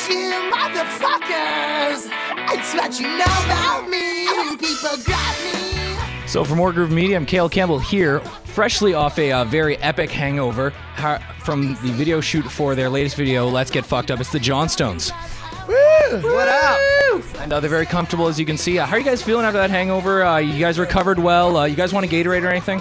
you motherfuckers. It's what you know about me. People got me. So for more Gruv Media, I'm Cayle Campbell here, freshly off a very epic hangover from the video shoot for their latest video, Let's Get Fucked Up. It's the Johnstones. Woo! What up? And they're very comfortable, as you can see. How are you guys feeling after that hangover? You guys recovered well? You guys want a Gatorade or anything?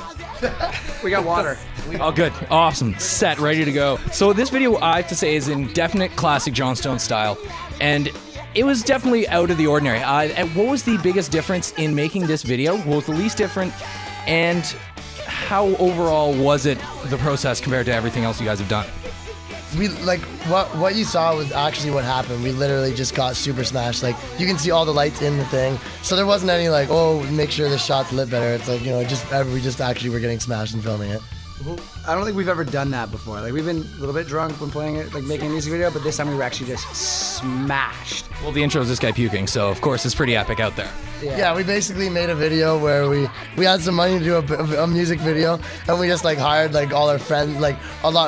We got water. Oh, good. Awesome. Set, ready to go. So this video, I have to say, is in definite classic Johnstone style. And it was definitely out of the ordinary. And what was the biggest difference in making this video? What was the least different? And how overall was it, the process, compared to everything else you guys have done? We like what you saw was actually what happened. We literally just got super smashed. Like, you can see all the lights in the thing, so there wasn't any like, oh, make sure the shot's lit better. It's like, you know, we just actually were getting smashed and filming it. I don't think we've ever done that before. Like, we've been a little bit drunk when playing it, like making a music video, but this time we were actually just smashed. Well, the intro is this guy puking, so of course it's pretty epic out there. Yeah, we basically made a video where we had some money to do a music video, and we just like hired like all our friends, like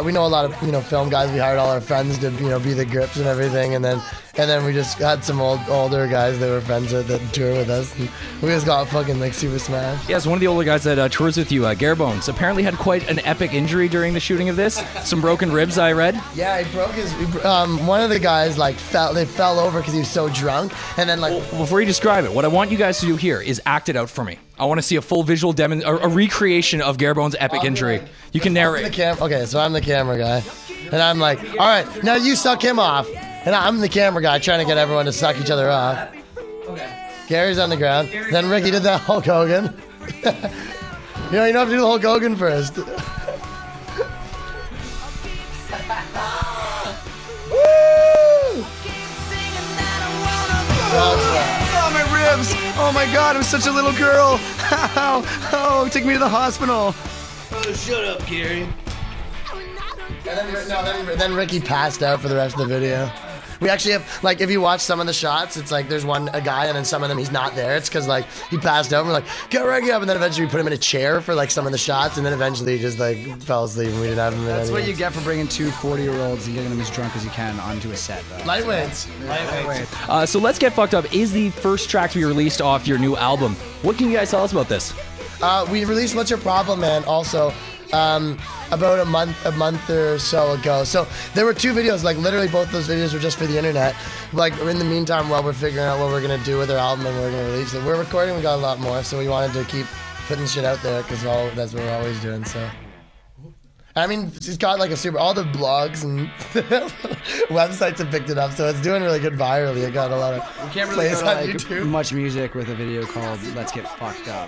we know a lot of, you know, film guys. We hired all our friends to, you know, be the grips and everything, and then we just had some older guys that were friends that tour with us, and we just got fucking like super smashed. Yes, one of the older guys that tours with you, Garebones, apparently had quite an epic injury during the shooting of this. Some broken ribs, I read. Yeah, he broke his. One of the guys like fell over because he was so drunk, and then like. Well, before you describe it, what I want you guys to do here is act it out for me. I want to see a full visual a recreation of Garebones' epic injury. You can narrate. Okay, so I'm the camera guy, and I'm like, all right, now you suck him off, and I'm the camera guy trying to get everyone to suck each other off. Okay. Gary's on the ground. Then Ricky did that Hulk Hogan. you don't have to do the Hulk Hogan first. Oh, my ribs! Oh my God, I'm such a little girl! Oh, take me to the hospital! Oh, shut up, Gary. And then Ricky passed out for the rest of the video. We actually have, like, if you watch some of the shots, it's like there's a guy, and then some of them he's not there. It's because like he passed out, and we're like, get Ricky up, and then eventually we put him in a chair for like some of the shots, and then eventually he just like fell asleep, and we didn't have him in. That's what you get for bringing two 40-year-olds and getting them as drunk as you can onto a set, though. Lightweights. So Let's Get Fucked Up is the first track to be released off your new album. What can you guys tell us about this? We released What's Your Problem, Man, also about a month or so ago. So there were two videos, like literally both those videos were just for the internet. Like, in the meantime, while we're figuring out what we're gonna do with our album and we're gonna release it, we're recording. We got a lot more, so we wanted to keep putting shit out there because that's what we're always doing. So. I mean, it's got like all the blogs and websites have picked it up, so it's doing really good virally. It got a lot of plays on YouTube. Much music with a video called Let's Get Fucked Up.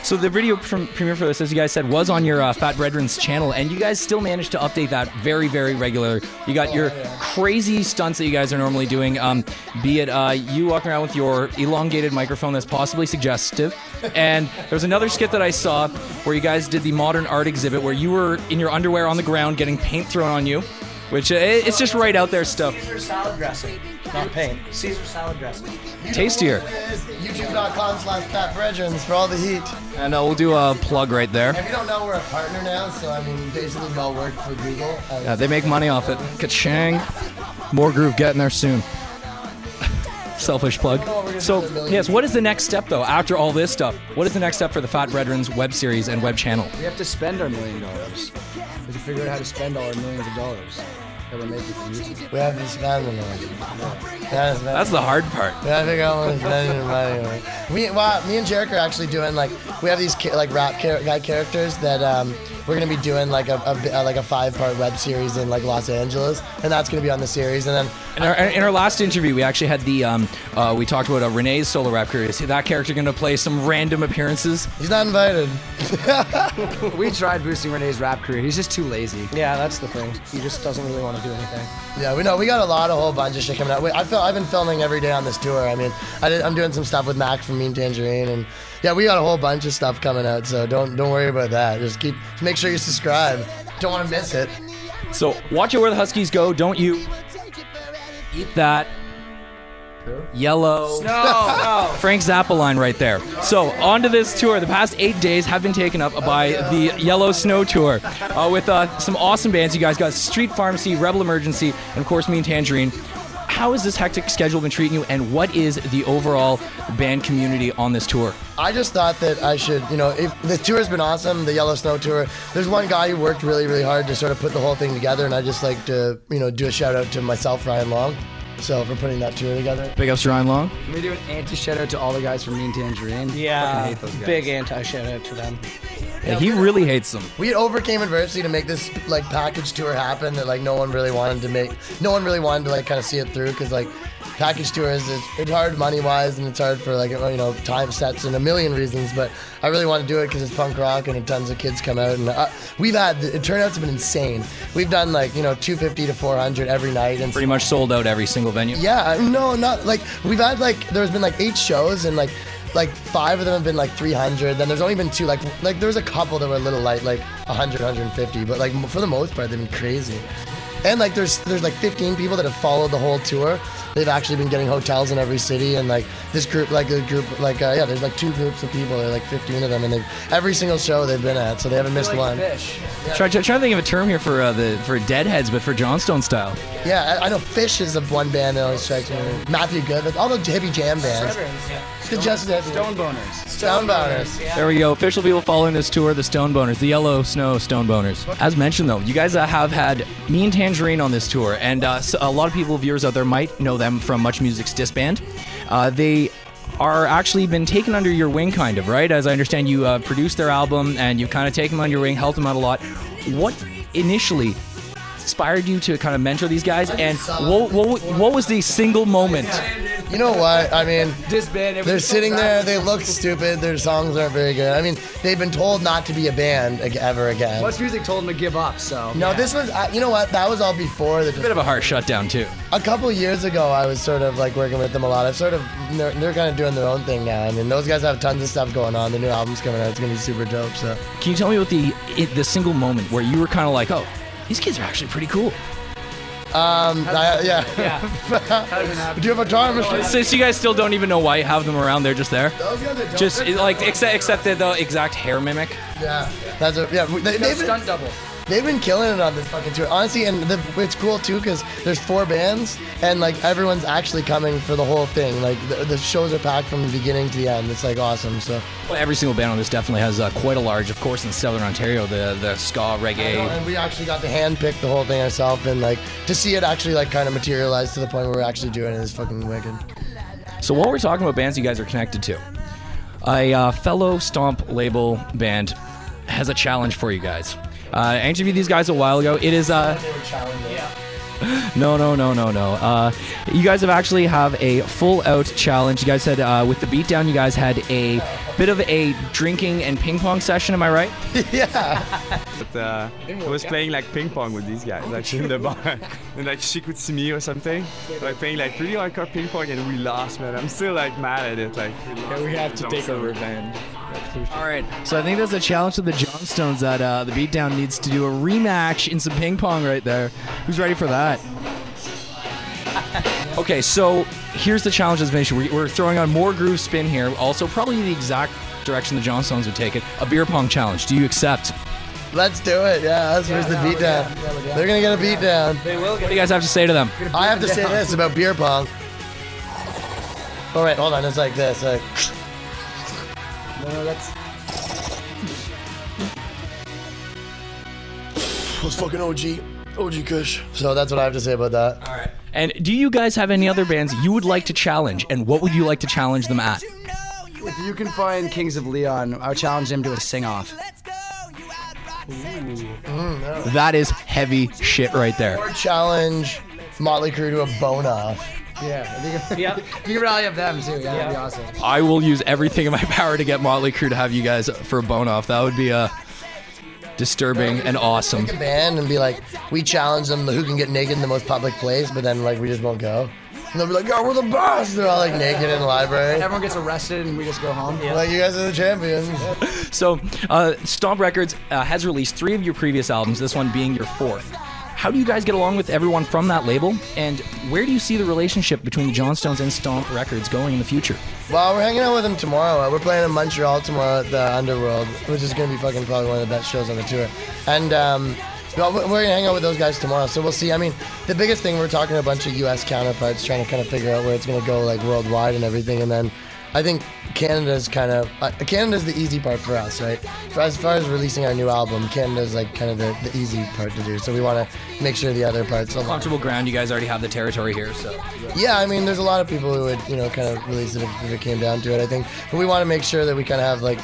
So the video premiere for this, as you guys said, was on your Fat Brethren's channel, and you guys still managed to update that very, very regular. You got your crazy stunts that you guys are normally doing, be it you walking around with your elongated microphone that's possibly suggestive, and there's another skit that I saw where you guys did the modern art exhibit where you were in your underwear on the ground getting paint thrown on you, which it's just right out there stuff. Caesar salad dressing, not paint. Caesar salad dressing. Tastier. YouTube.com/FatBrethrens for all the heat. And we'll do a plug right there. If you don't know, we're a partner now, so I mean, basically we all work for Google. Yeah, they make money off it. Ka-chang. More Gruv getting there soon. Selfish plug. So, yes, what is the next step, though, after all this stuff? What is the next step for the Fat Brethren's web series and web channel? We have to spend our $1 million. We have to figure out how to spend all our millions of dollars that we're making from YouTube. We have to spend the money. That's the hard part. We have to figure out what we're spending the money. Me and Jerick are actually doing, like, we have these like rap guy characters that we're gonna be doing like a 5-part web series in like Los Angeles, and that's gonna be on the series. And then in our last interview, we actually had we talked about Renee's solo rap career. Is that character gonna play some random appearances? He's not invited. We tried boosting Renee's rap career. He's just too lazy. Yeah, that's the thing. He just doesn't really want to do anything. Yeah, we know. We got a whole bunch of shit coming out. I've been filming every day on this tour. I mean, I'm doing some stuff with Mac from Mean Tangerine, and yeah, we got a whole bunch of stuff coming out. So don't worry about that. Just make sure you subscribe. Don't want to miss it. So watch it where the Huskies go. Don't you eat that yellow Frank Zappa line right there. So on to this tour. The past 8 days have been taken up by the Yellow Snow Tour with some awesome bands. You guys got Street Pharmacy, Rebel Emergency, and of course Mean Tangerine. how has this hectic schedule been treating you, and what is the overall band community on this tour? I just thought that I should, if the tour has been awesome, the Yellow Snow tour. There's one guy who worked really, really hard to sort of put the whole thing together, and I just like to, do a shout out to myself, Ryan Long, so for putting that tour together. Big ups to Ryan Long. Can we do an anti-shout out to all the guys from Mean Tangerine? Yeah, Fucking hate those guys. big anti-shout out to them. Yeah, he really hates them. We overcame adversity to make this like package tour happen that like no one really wanted to like kind of see it through, because like package tours it's hard money wise, and it's hard for like time sets and a million reasons, but I really want to do it because it's punk rock and tons of kids come out, and the turnouts have been insane. We've done like 250 to 400 every night, and Pretty much sold out every single venue. yeah, no, not like we've had like there's been like 8 shows, and like 5 of them have been like 300. Then there's only been 2 like there was a couple that were a little light, like 100, 150, but like for the most part they've been crazy. And like there's like 15 people that have followed the whole tour. They've actually been getting hotels in every city, and like this group, there's like 2 groups of people. There's like 15 of them, and every single show they've been at, so they haven't missed one. Fish. Try to think of a term here for Deadheads, but for Johnstone style. Yeah, I know Fish is the one band that always strikes me. Matthew Good, but all the hippie jam bands. Just Stone Boners. Stone Boners. There we go. Official people following this tour, the Stone Boners, the Yellow Snow Stone Boners. As mentioned, though, you guys have had Mean Tangerine on this tour, and so a lot of people, viewers out there, might know them from Much Music's disband. They are actually been taken under your wing, kind of, right? As I understand, you produced their album, and you've kind of taken them under your wing, helped them out a lot. What initially inspired you to kind of mentor these guys, and what was the single moment? You know what? I mean, Disband. they're sitting there. They look stupid. Their songs aren't very good. I mean, they've been told not to be a band ever again. Much Music told them to give up, so. No, this was. You know what? That was all before the. A bit of a harsh shutdown too. A couple years ago, I was sort of like working with them a lot. They're kind of doing their own thing now. I mean, those guys have tons of stuff going on. The new album's coming out. It's gonna be super dope. So. Can you tell me what the single moment where you were kind of like, oh, these kids are actually pretty cool? Yeah. Do you have a time machine? Since you guys still don't even know why you have them around, they're just there. Those guys are dope. Just They're like dope. except the exact hair mimic. Yeah, they've been, Stunt double. they've been killing it on this fucking tour. Honestly, and it's cool too because there's 4 bands and like everyone's actually coming for the whole thing. Like the shows are packed from the beginning to the end. It's like awesome. So Well, every single band on this definitely has quite a large, of course, in Southern Ontario, the ska, reggae. and we actually got to handpick the whole thing ourselves, and like to see it actually like kind of materialize to the point where we're actually doing it is fucking wicked. So while we're talking about bands you guys are connected to, a fellow Stomp label band has a challenge for you guys. I interviewed these guys a while ago. It is No. You guys actually have a full-out challenge. You guys said with the beatdown, you guys had a bit of a drinking and ping pong session. Am I right? Yeah. But I was playing like ping pong with these guys actually in the bar, and like she could see me or something. Like playing like pretty hardcore ping pong, and we lost, man. I'm still like mad at it. Like we have to take a revenge. All right. So I think that's a challenge to the Johnstones that the beatdown needs to do a rematch in some ping pong right there. Who's ready for that? Okay, so here's the challenge that's been issued. We're throwing on more groove spin here. Also, probably the exact direction the Johnstones would take it. A beer pong challenge. Do you accept? Let's do it. Yeah, that's the beatdown. They're gonna get a beatdown. What do you guys have to say to them? I have to say this about beer pong. Oh wait, hold on. It's like this. Like, No, that's. was fucking OG Kush. So that's what I have to say about that. All right. And do you guys have any other bands you would like to challenge? And what would you like to challenge them at? If you can find Kings of Leon, I would challenge them to a sing-off. That is heavy shit right there. Or challenge Motley Crue to a bone off. Yeah. You can rally up them too. Yeah, that'd be awesome. I will use everything in my power to get Motley Crue to have you guys for a bone off. That would be disturbing and awesome. Pick a band and be like, we challenge them who can get naked in the most public place, but then like we just won't go. And they'll be like, yo, we're the best. They're all like naked in the library. Everyone gets arrested and we just go home. Like, you guys are the champions. So, Stomp Records has released 3 of your previous albums, this one being your 4th. How do you guys get along with everyone from that label? And where do you see the relationship between the Johnstones and Stomp Records going in the future? Well, we're hanging out with them tomorrow. We're playing in Montreal tomorrow at the Underworld, which is going to be fucking probably one of the best shows on the tour. And Well, we're gonna hang out with those guys tomorrow, so we'll see. I mean, the biggest thing, we're talking to a bunch of U.S. counterparts, trying to kind of figure out where it's gonna go, like worldwide and everything, and then I think Canada's the easy part for us, right? As far as releasing our new album, Canada's like kind of the easy part to do. So we want to make sure the other parts are Comfortable ground. You guys already have the territory here, so. Yeah, I mean, there's a lot of people who would, kind of release it if it came down to it, I think. But we want to make sure that we kind of have like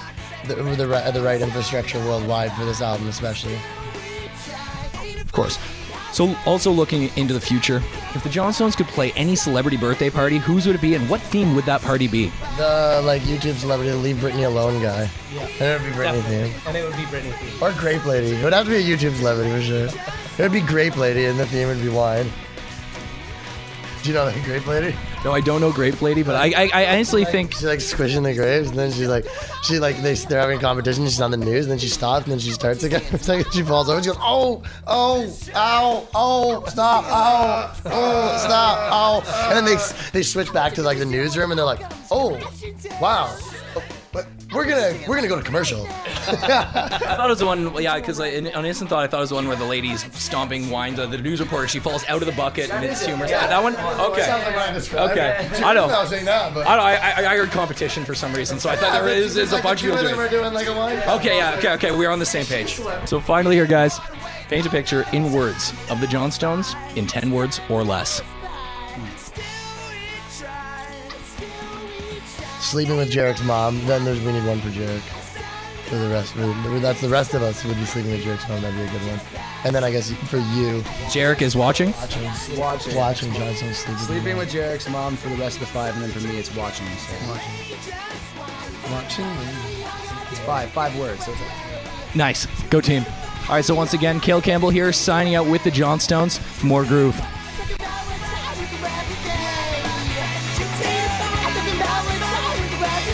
the right infrastructure worldwide for this album, especially. Of course. So also looking into the future, if the Johnstones could play any celebrity birthday party, whose would it be and what theme would that party be? The YouTube celebrity, the Leave Britney Alone guy. Yeah. And it would be Britney theme. And it would be Britney theme. Or Grape Lady. It would have to be a YouTube celebrity for sure. It would be Grape Lady and the theme would be wine. Do you know that Grape Lady? No, I don't know Grape Lady, but I honestly think... She's like squishing the grapes, and then they're having a competition, she's on the news, and then she stops, and then she starts again. It's like she falls over, and she goes, oh, stop, stop, oh. And then they switch back to like the newsroom, and they're like, oh, wow. But we're gonna go to commercial. I thought it was the one, yeah, because on instant thought I thought it was the one where the lady's stomping wine. The news reporter, she falls out of the bucket and it's humorous. Yeah. That one? Okay. Okay. I know. I heard competition for some reason, so I thought there is a bunch of people doing it. Okay, yeah, okay. We're on the same page. So finally here, guys, paint a picture in words of the Johnstones in 10 words or less. Sleeping with Jarek's mom. Then we need one for Jarek. For the rest, that's the rest of us would be sleeping with Jarek's mom. That'd be a good one. And then I guess for you, Jarek is watching. Watching Johnson sleeping with Jarek's mom for the rest of the 5, and then for me it's watching. So. Watching. It's 5 words. So nice. Go team. All right. So once again, Cayle Campbell here, signing out with the Johnstones for more Gruv.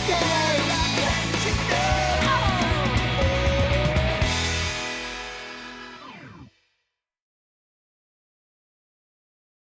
Today.